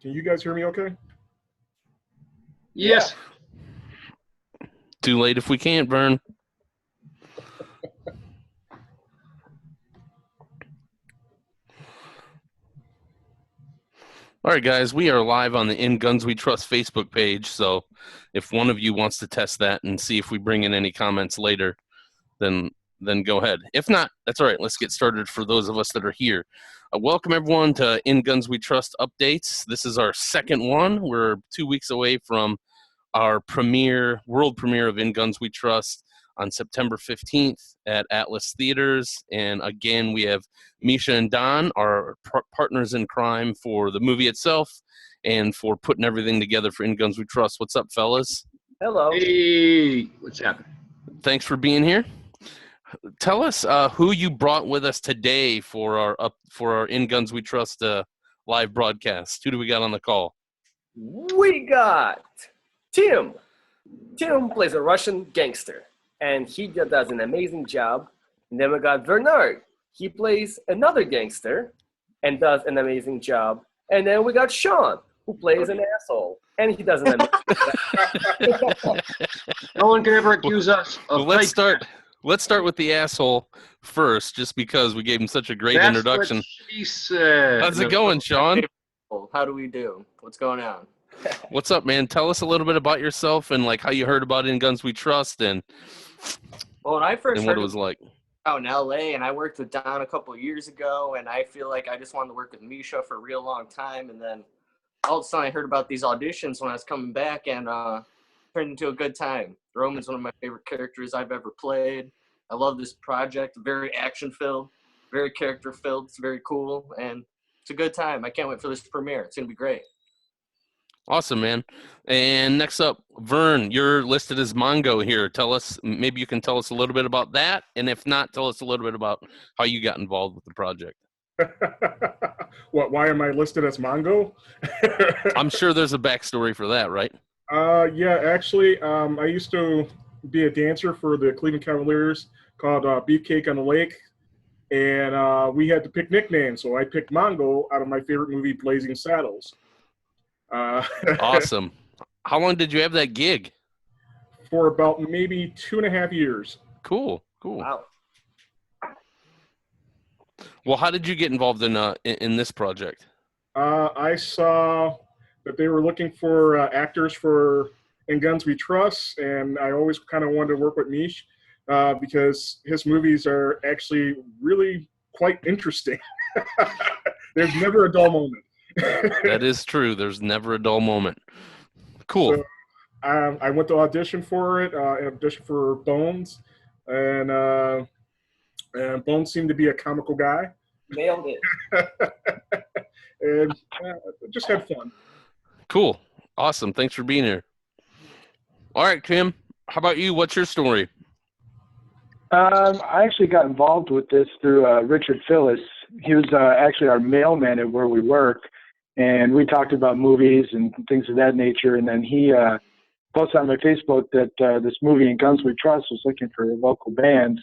Can you guys hear me okay? Yes. Too late if we can't, Vern. All right, guys, we are live on the In Guns We Trust Facebook page, so if one of you wants to test that and see if we bring in any comments later, then go ahead. If not, that's all right. Let's get started for those of us that are here. Welcome, everyone, to In Guns We Trust updates. This is our second one. We're 2 weeks away from our world premiere of In Guns We Trust on September 15th at Atlas Theaters. And again, we have Misha and Don, our partners in crime for the movie itself and for putting everything together for In Guns We Trust. What's up, fellas? Hello. Hey, what's happening? Thanks for being here. Tell us who you brought with us today for our In Guns We Trust live broadcast. Who do we got on the call? We got Tim. Tim plays a Russian gangster, and he does an amazing job. And then we got Bernard. He plays another gangster and does an amazing job. And then we got Sean, who plays an asshole, and he does an amazing job. No one can ever accuse us of Well, let's start with the asshole first, just because we gave him such a great introduction. What she said. How's it going, Sean? How do we do? What's going on? What's up, man? Tell us a little bit about yourself and like how you heard about In Guns We Trust and Well, when I first what heard it was like. out in LA, and I worked with Don a couple of years ago, and I feel like I just wanted to work with Misha for a real long time, and then all of a sudden I heard about these auditions when I was coming back, and turned into a good time. Roman's one of my favorite characters I've ever played. I love this project. Very action-filled, very character-filled. It's very cool, and it's a good time. I can't wait for this premiere. It's going to be great. Awesome, man. And next up, Vern, you're listed as Mongo here. Maybe you can tell us a little bit about that, and if not, tell us a little bit about how you got involved with the project. Why am I listed as Mongo? I'm sure there's a backstory for that, right? Yeah, actually, I used to be a dancer for the Cleveland Cavaliers called Beefcake on the Lake, and we had to pick nicknames, so I picked Mongo out of my favorite movie, Blazing Saddles. Awesome. How long did you have that gig? For about maybe 2.5 years. Cool. Wow. Well, how did you get involved in this project? I saw that they were looking for actors for In Guns We Trust, and I always kind of wanted to work with Mish because his movies are actually really quite interesting. There's never a dull moment. That is true. There's never a dull moment. Cool. So, I went to audition for it, audition for Bones, and Bones seemed to be a comical guy. Nailed it. And just had fun. Cool. Awesome. Thanks for being here. All right, Tim, how about you? What's your story? I actually got involved with this through Richard Phyllis. He was actually our mailman at where we work, and we talked about movies and things of that nature. And then he posted on my Facebook that this movie In Guns We Trust was looking for local bands.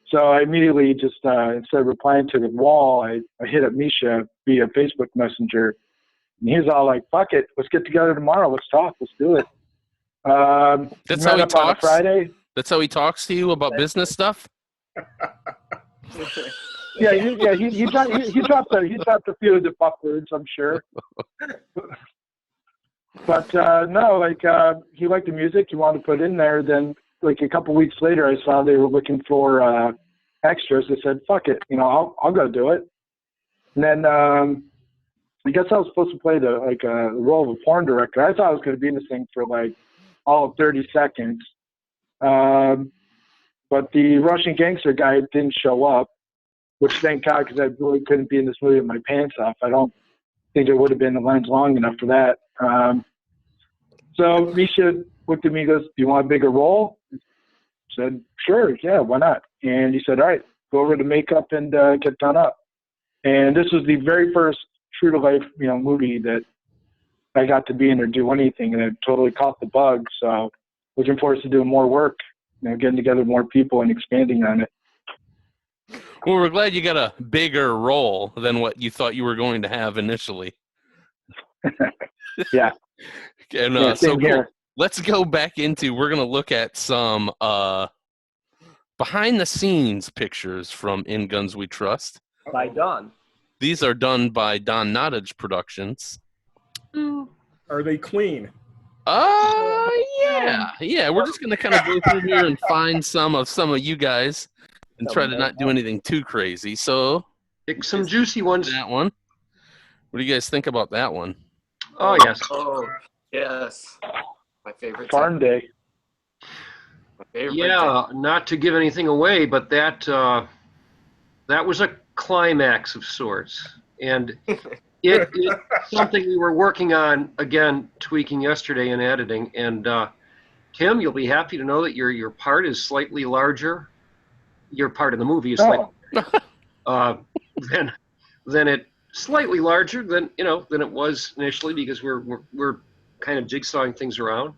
So I immediately just, instead of replying to the wall, I hit up Misha via Facebook Messenger. And he was all like, fuck it, let's get together tomorrow. Let's talk. Let's do it. That's how he talks? Friday. That's how he talks to you about business stuff? Yeah, he dropped a few of the fuck words, I'm sure. But no, he liked the music. He wanted to put in there. Then, like a couple weeks later, I saw they were looking for extras. I said, "Fuck it, I'll go do it." And then I guess I was supposed to play the role of a porn director. I thought I was going to be in this thing for like all of 30 seconds. But the Russian gangster guy didn't show up, which thank God, because I really couldn't be in this movie with my pants off. I don't think it would have been the lines long enough for that. So Misha looked at me and goes, "Do you want a bigger role?" I said, "Sure, yeah, why not?" And he said, "All right, go over to makeup and get done up." And this was the very first true to life, movie that I got to be in or do anything, and it totally caught the bug. So looking forward to doing more work, getting together with more people and expanding on it. Well, we're glad you got a bigger role than what you thought you were going to have initially. Yeah. And Yeah, so same here. let's go back into. We're gonna look at some behind the scenes pictures from In Guns We Trust. By Don. These are done by Don Nottage Productions. Are they clean? Yeah. We're just gonna kind of go through here and find some of you guys and try to not do anything too crazy. So Pick some juicy ones. that one. What do you guys think about that one? Oh, yes. Oh, yes. My favorite. Farm Day. My favorite. Yeah, not to give anything away, but that was a climax of sorts. And it's something we were working on, again, tweaking yesterday in editing. And Tim, you'll be happy to know that your part is slightly larger. Your part in the movie is slightly than it slightly larger than it was initially, because we're kind of jigsawing things around.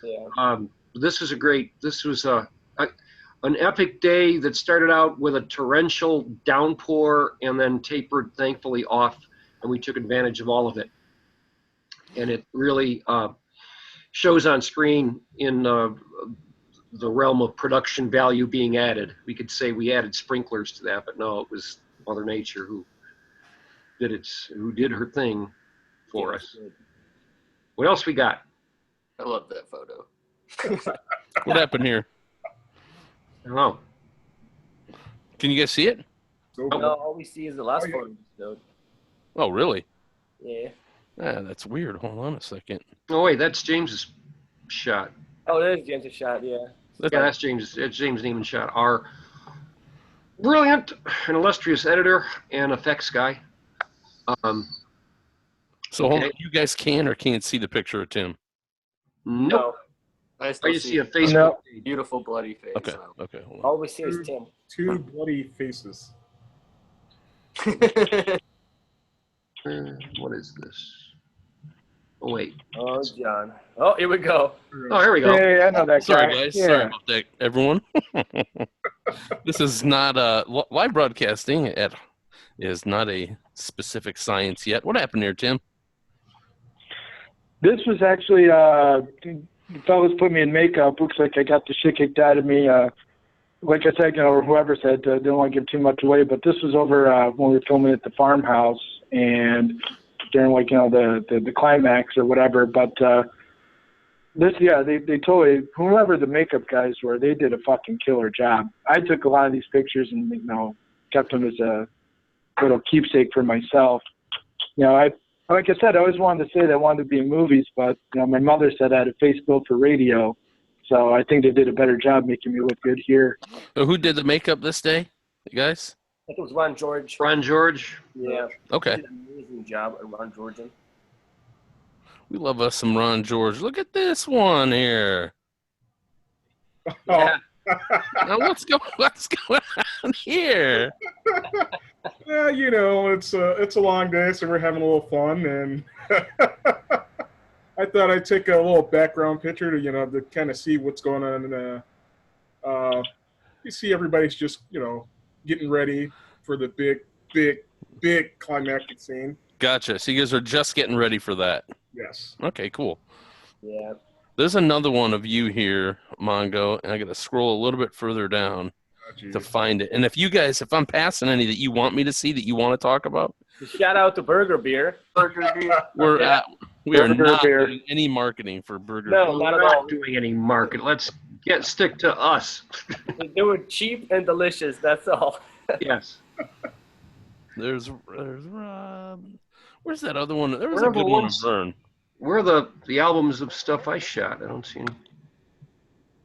Yeah. This was an epic day that started out with a torrential downpour and then tapered thankfully off, and we took advantage of all of it. And it really shows on screen in the realm of production value being added. We could say we added sprinklers to that, but no, it was Mother Nature who did her thing for us. What else we got? I love that photo. What happened here? I don't know. Can you guys see it? So No, all we see is the last photo. So, Oh, really? yeah. Ah, that's weird. Hold on a second. Oh wait, that's James's shot. Oh, there's James' shot, yeah. Yeah, that's James. It's James Neiman's shot. Our brilliant and illustrious editor and effects guy. So hold on, you guys can or can't see the picture of Tim? Nope. I I still just see see a Facebook No. page. beautiful bloody face. Okay, now. okay, hold on. All we see is Tim. two bloody faces. What is this? Oh wait. Oh, John. Oh, here we go. Oh, here we go. Hey, I know that Sorry, guy. guys. Yeah. Sorry about that, everyone. This is not live broadcasting. Is not a specific science yet. What happened here, Tim? This was actually, the fellas put me in makeup. Looks like I got the shit kicked out of me. Like I said, whoever said, didn't want to give too much away, but this was over when we were filming at the farmhouse and during the climax or whatever. But they totally, whoever the makeup guys were, they did a fucking killer job. I took a lot of these pictures and kept them as a little keepsake for myself. Like I said, I always wanted to say that I wanted to be in movies, but my mother said I had a face built for radio, so I think they did a better job making me look good here. So who did the makeup this day, you guys? I think it was Ron George. Ron George. Yeah. Okay. He did an amazing job at Ron Georgian. We love us some Ron George. Look at this one here. Yeah. Now what's going on here? Yeah, it's a long day, so we're having a little fun, and I thought I'd take a little background picture to to kind of see what's going on. And you see everybody's just getting ready for the big climactic scene. Gotcha. So you guys are just getting ready for that. Yes. Okay, cool. Yeah. There's another one of you here, Mongo, and I got to scroll a little bit further down to find it. And if I'm passing any that you want me to see that you want to talk about, Shout out to Burger Beer. Burger Beer. we are Burger not Beer. doing any marketing for Burger No, Beer. not at We're all. not doing any market. Let's stick to us. They were cheap and delicious. That's all. Yes. There's Rob. Where's that other one? There was Where a good the one of ones- Vern. Where are the albums of stuff I shot? I don't see any.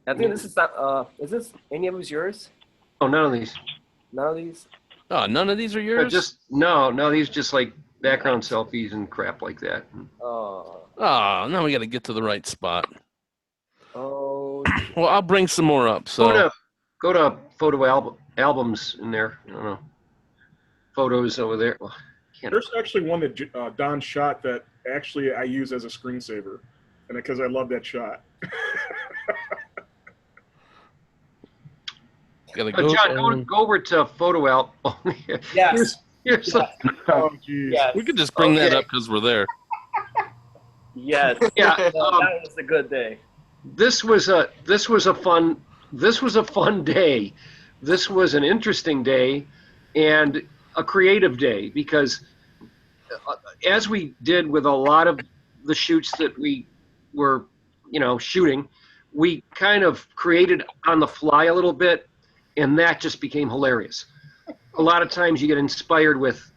I think this is not. Is this any of yours? Oh, none of these. None of these. Oh, none of these are yours? No, these just like background selfies and crap like that. Oh. Oh, now we got to get to the right spot. Oh. Well, I'll bring some more up. So Go to photo albums in there. I don't know. Photos over there. Well, There's actually one that Don shot that actually I use as a screensaver, and because I love that shot. gotta go. John, go over to photo album. Yes. Here's Oh, geez. Yes. We could just bring that Okay. up because we're there. Yes. Yeah, That was a good day. this was a fun day. This was an interesting day and a creative day because as we did with a lot of the shoots that we were, shooting, we kind of created on the fly a little bit, and that just became hilarious. A lot of times you get inspired with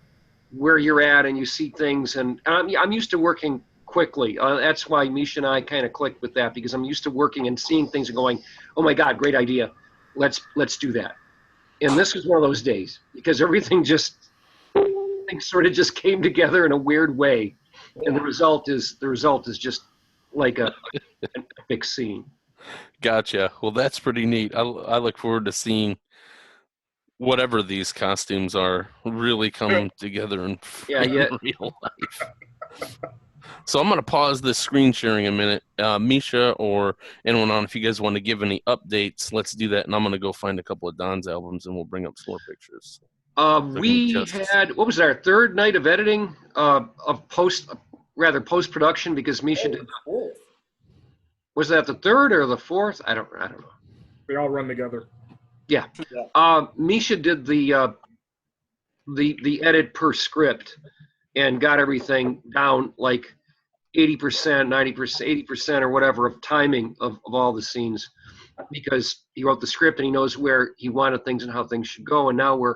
where you're at and you see things, and I'm used to working quickly. That's why Misha and I kind of clicked with that, because I'm used to working and seeing things and going, oh my God, great idea. Let's do that. And this was one of those days because everything sort of just came together in a weird way. And the result is just like an epic scene. Gotcha. Well, that's pretty neat. I look forward to seeing whatever these costumes are really come together in real life. So I'm going to pause this screen sharing a minute. Misha or anyone on, if you guys want to give any updates, let's do that. And I'm going to go find a couple of Don's albums and we'll bring up some more pictures. We had, what was it, our third night of editing of post-production, because Misha did. Was that the third or the fourth? I don't know. They all run together. Yeah. Misha did the edit per script and got everything down like 80%, 90%, 80% or whatever of timing of all the scenes, because he wrote the script and he knows where he wanted things and how things should go. And now we're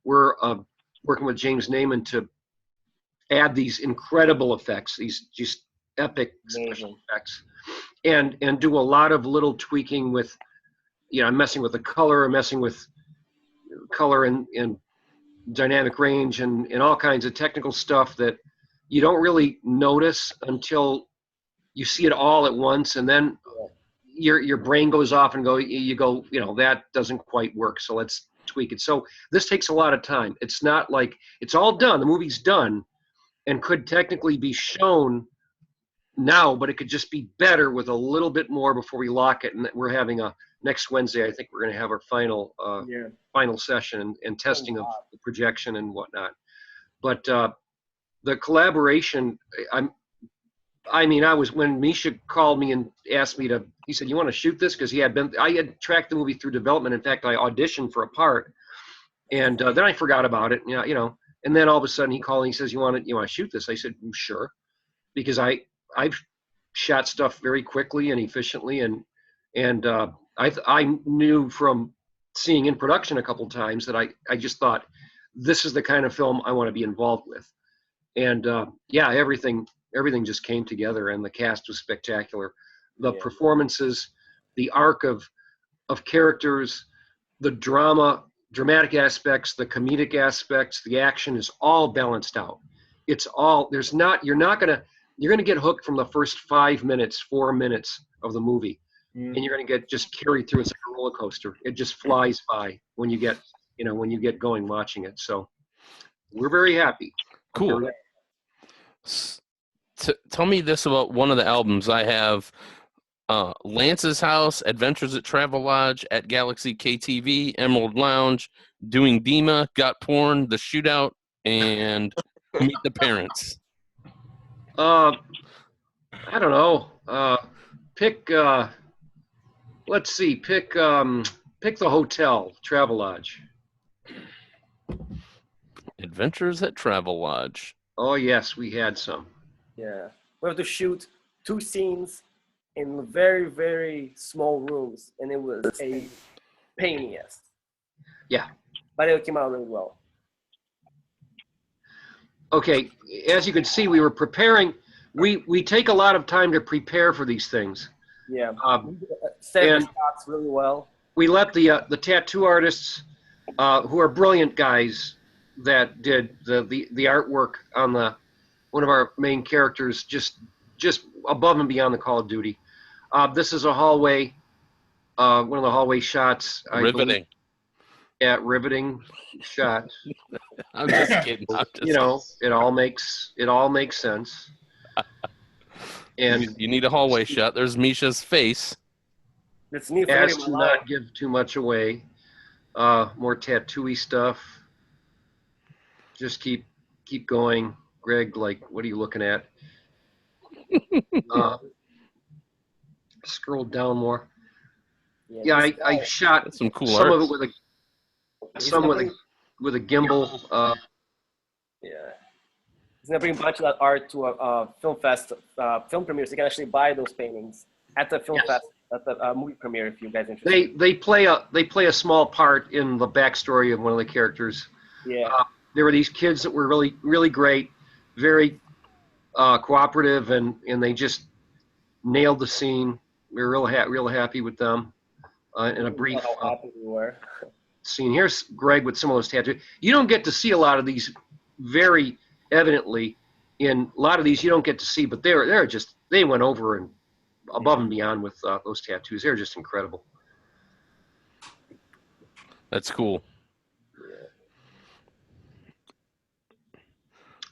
working with James Naiman to add these incredible effects, these just epic special effects, and do a lot of little tweaking with, messing with the color, messing with color and dynamic range and all kinds of technical stuff that you don't really notice until you see it all at once, and then your brain goes off and you go, that doesn't quite work, so let's tweak it. So this takes a lot of time. It's not like it's all done. The movie's done and could technically be shown now, but it could just be better with a little bit more before we lock it. And we're having next Wednesday, I think we're going to have our final session and testing of the projection and whatnot. But the collaboration, when Misha called me and asked me he said, you want to shoot this? Because I had tracked the movie through development. In fact, I auditioned for a part, and then I forgot about it, and then all of a sudden he called and he says, you want to shoot this? I said, sure, because I've shot stuff very quickly and efficiently, and I knew from seeing in production a couple times that I just thought this is the kind of film I want to be involved with. And everything just came together, and the cast was spectacular. The performances, the arc of characters, the dramatic aspects, the comedic aspects, the action is all balanced out. It's all, you're going to get hooked from the first 4 minutes of the movie, and you're going to get just carried through. It's like a roller coaster. It just flies by when you get going watching it. So we're very happy. Cool. Tell me this about one of the albums. I have Lance's House, Adventures at Travelodge, At Galaxy KTV, Emerald Lounge, Doing Dima, Got Porn, The Shootout, and Meet the Parents. I don't know. Pick let's see. Pick the hotel, Travelodge. Adventures at Travelodge. Oh yes, we had some. Yeah, we have to shoot 2 scenes in very, very small rooms, and it was a pain in the ass. Yeah. But it came out really well. Okay, as you can see, we were preparing. We take a lot of time to prepare for these things. Yeah. Set the shots really well. We let the tattoo artists, who are brilliant guys, that did the artwork on one of our main characters, just above and beyond the call of duty. This is a hallway, one of the hallway shots. Riveting. Riveting shot. I'm just kidding. It all makes sense. And you need a hallway shot. There's Misha's face. It's neat as to not give too much away. More tattoo-y stuff. Just keep going. Greg, what are you looking at? Scroll down more. Yeah, Yeah, I shot That's some cool some art. of it with a he's some gonna with a bring, with a gimbal. yeah. He's gonna bring a bunch of that art to a film fest, film premieres. You can actually buy those paintings at the film Yes. fest, at the movie premiere if you guys are interested. They play a small part in the backstory of one of the characters. Yeah. There were these kids that were really great, very cooperative, and they just nailed the scene. We were real happy with them. In a brief How happy we were. scene. Here's Greg with some of those tattoos. You don't get to see a lot of these very evidently. In a lot of these you don't get to see, but they're just, they went over and above and beyond with those tattoos. They're just incredible. That's cool.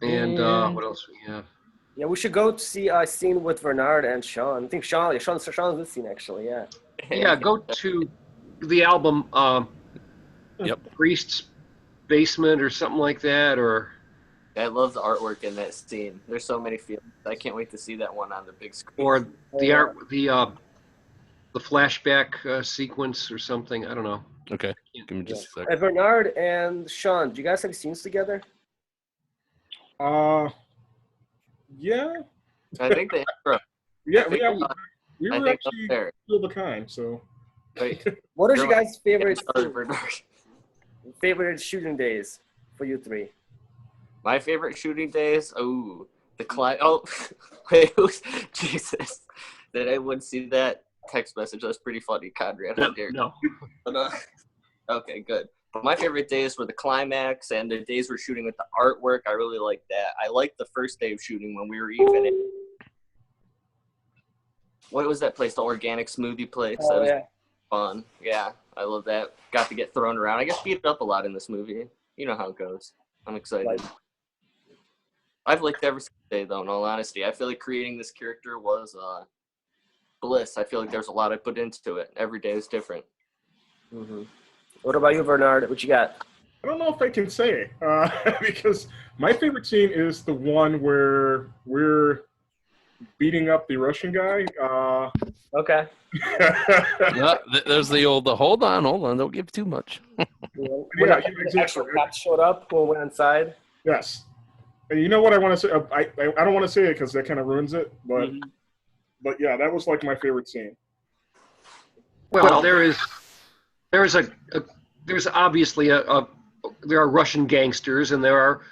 And what else we have? Yeah, we should go to see a scene with Bernard and Sean. I think Sean's this scene actually. Yeah. Yeah, go to the album. Yep. Priest's Basement or something like that, or I love the artwork in that scene. There's so many feelings. I can't wait to see that one on the big screen. or the art, the flashback sequence or something. I don't know. Okay. Give me just a second. And Bernard and Sean, do you guys have scenes together? Yeah, I think they have. yeah, I think, we I were think actually there. two of a kind. So Wait, What is your Bernard- guys' favorite Bernard. favorite shooting days for you three? My favorite shooting days. Oh, the client. Oh, wait, Jesus! That I would see that text message. That's pretty funny, Conrad. How dare you? No. But, okay, good. But my favorite days were the climax and the days we're shooting with the artwork. I really like that. I liked the first day of shooting when we were even in. What was that place? The organic smoothie place. That Oh was yeah. fun. Yeah, I love that. Got to get thrown around. I get beat up a lot in this movie. You know how it goes. I'm excited. Like, I've liked every single day, though, in all honesty. I feel like creating this character was bliss. I feel like there's a lot I put into it. Every day is different. mm-hmm. What about you, Bernard? What you got? I don't know if I can say because my favorite scene is the one where we're beating up the Russian guy. Okay. Yeah, there's the old, hold on, don't give too much. When Yeah, the exactly. actual cops showed up when we went inside. Yes. And you know what I want to say? I don't want to say it because that kind of ruins it. But Mhm. but yeah, that was like my favorite scene. Well, there's obviously there are Russian gangsters and there are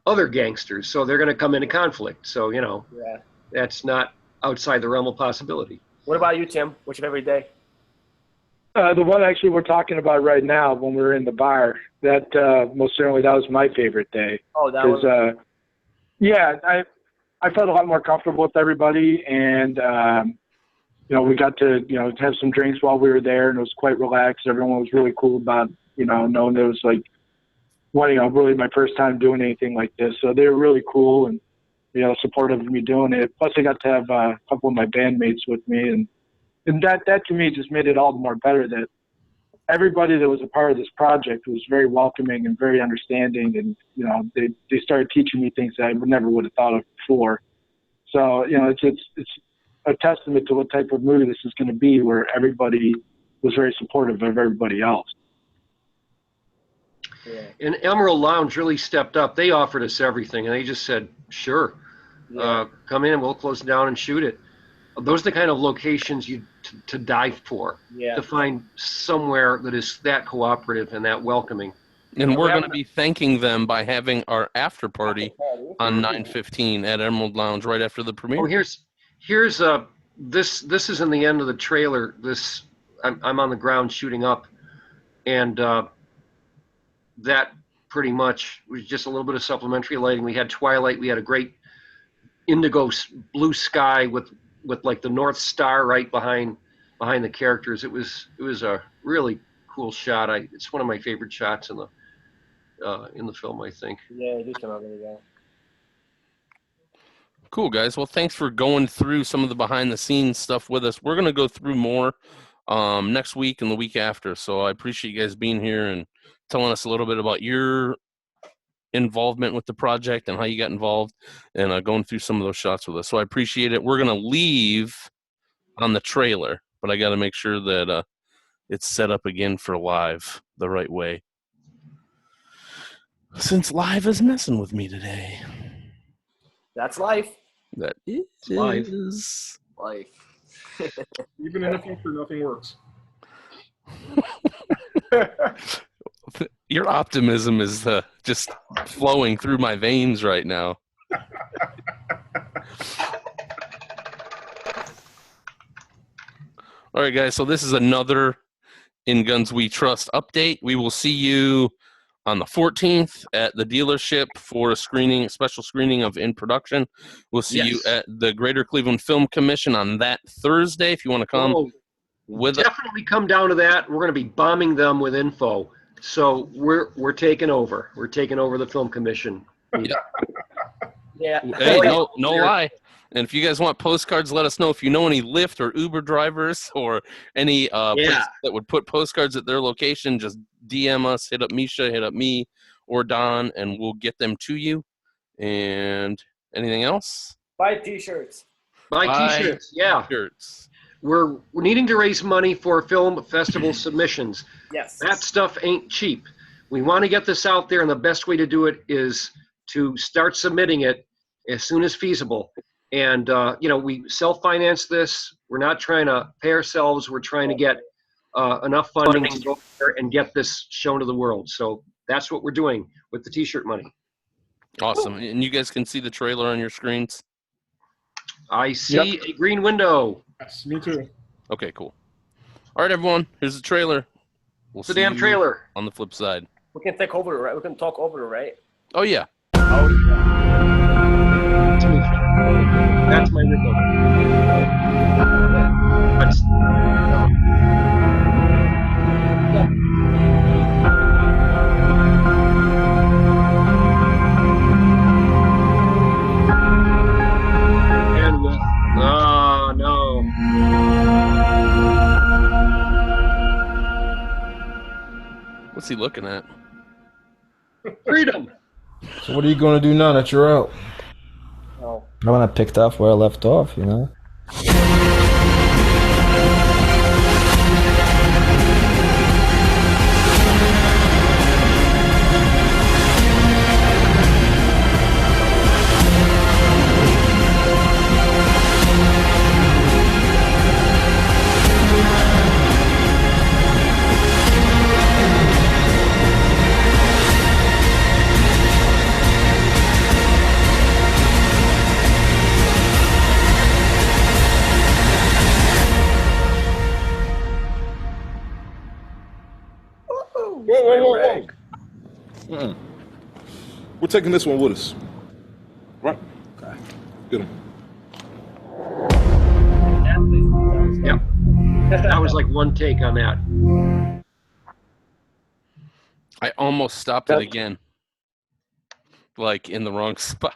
other gangsters, so they're going to come into conflict. So Yeah. that's not outside the realm of possibility. What about you, Tim? What's your favorite day? The one actually we're talking about right now when we were in the bar, that most certainly that was my favorite day. Oh, that Because, was. yeah, I felt a lot more comfortable with everybody, and, we got to, have some drinks while we were there, and it was quite relaxed. Everyone was really cool about, knowing that it was like, really my first time doing anything like this. So they were really cool and, supportive of me doing it. Plus I got to have a couple of my bandmates with me, and that to me just made it all the more better that everybody that was a part of this project was very welcoming and very understanding, and they started teaching me things that I never would have thought of before. So it's a testament to what type of movie this is going to be, where everybody was very supportive of everybody else. Yeah. And Emerald Lounge really stepped up. They offered us everything, and they just said, "Sure, come in, we'll close it down and shoot it." Those are the kind of locations you to die for. Yeah. To find somewhere that is that cooperative and that welcoming. And we're going to be thanking them by having our after party on 9/15 at Emerald Lounge right after the premiere. Oh, here's this is in the end of the trailer. I'm on the ground shooting up, and that pretty much was just a little bit of supplementary lighting. We had twilight. We had a great indigo blue sky with like the North Star right behind the characters. It was a really cool shot. It's one of my favorite shots in the film, I think. Yeah, it did come out really well. Cool, guys. Well, thanks for going through some of the behind-the-scenes stuff with us. We're going to go through more next week and the week after. So I appreciate you guys being here and telling us a little bit about your involvement with the project and how you got involved and going through some of those shots with us. So I appreciate it. We're going to leave on the trailer, but I got to make sure that it's set up again for live the right way. Since live is messing with me today. That's life. That live. is Life. Even in the future, nothing works. Your optimism is just flowing through my veins right now. All right, guys. So this is another In Guns We Trust update. We will see you on the 14th at the dealership for a special screening of In Production. We'll see you at the Greater Cleveland Film Commission on that Thursday if you want to come. Definitely come down to that. We're going to be bombing them with info. So we're taking over. We're taking over the film commission. Yeah. Hey, no lie. And if you guys want postcards, let us know. If you know any Lyft or Uber drivers or any place that would put postcards at their location, just DM us, hit up Misha, hit up me or Don, and we'll get them to you. And anything else? Buy T-shirts. Buy T-shirts, yeah. T-shirts. We're needing to raise money for film festival submissions. Yes. That stuff ain't cheap. We want to get this out there, and the best way to do it is to start submitting it as soon as feasible. And, we self-finance this. We're not trying to pay ourselves. We're trying to get enough funding to go there and get this shown to the world. So that's what we're doing with the T-shirt money. Awesome. And you guys can see the trailer on your screens? I see a green window. Yes, me too. Okay, cool. All right, everyone. Here's the trailer. We'll It's a see damn you trailer. on the flip side. We can take over, right? We can talk over, right? Oh, yeah. Oh, That's my window. That's, oh, no. What's he looking at? Freedom. So what are you going to do now that you're out? no. I want to picked off where I left off, you know? Whoa. We're taking this one with us. Right? Okay. Get him. Yep. That was like one take on that. I almost stopped it again. Like in the wrong spot.